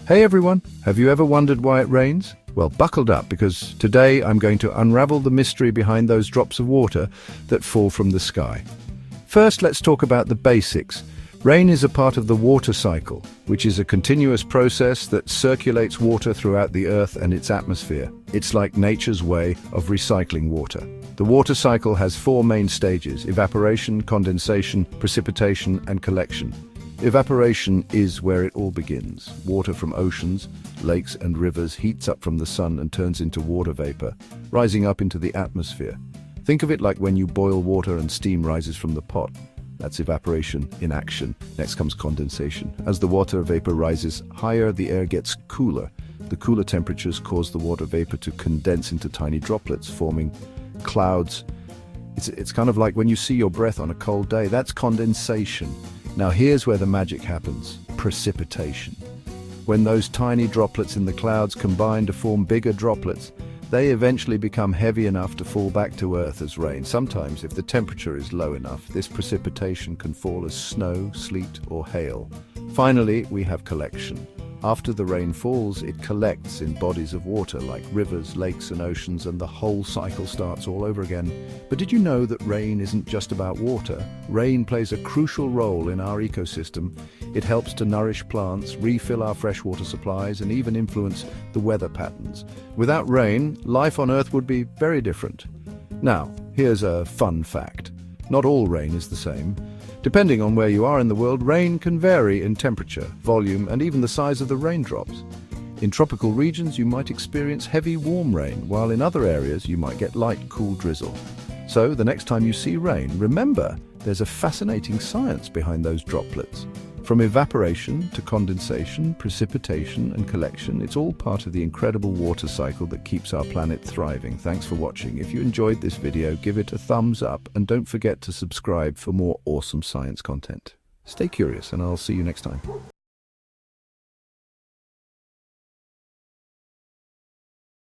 Hey everyone, have you ever wondered why it rains? Well, buckled up because today I'm going to unravel the mystery behind those drops of water that fall from the sky. First, let's talk about the basics. Rain is a part of the water cycle, which is a continuous process that circulates water throughout the Earth and its atmosphere. It's like nature's way of recycling water. The water cycle has four main stages: evaporation, condensation, precipitation, and collection. Evaporation is where it all begins. Water from oceans, lakes and rivers heats up from the sun and turns into water vapor, rising up into the atmosphere. Think of it like when you boil water and steam rises from the pot. That's evaporation in action. Next comes condensation. As the water vapor rises higher, the air gets cooler. The cooler temperatures cause the water vapor to condense into tiny droplets, forming clouds. It's kind of like when you see your breath on a cold day. That's condensation. Now here's where the magic happens: precipitation. When those tiny droplets in the clouds combine to form bigger droplets, they eventually become heavy enough to fall back to Earth as rain. Sometimes, if the temperature is low enough, this precipitation can fall as snow, sleet, or hail. Finally, we have collection. After the rain falls, it collects in bodies of water like rivers, lakes, and oceans, and the whole cycle starts all over again. But did you know that rain isn't just about water? Rain plays a crucial role in our ecosystem. It helps to nourish plants, refill our freshwater supplies, and even influence the weather patterns. Without rain, life on Earth would be very different. Now, here's a fun fact. Not all rain is the same. Depending on where you are in the world, rain can vary in temperature, volume, and even the size of the raindrops. In tropical regions, you might experience heavy, warm rain, while in other areas you might get light, cool drizzle. So, the next time you see rain, remember there's a fascinating science behind those droplets. From evaporation to condensation, precipitation, and collection, it's all part of the incredible water cycle that keeps our planet thriving. Thanks for watching. If you enjoyed this video, give it a thumbs up and don't forget to subscribe for more awesome science content. Stay curious and I'll see you next time.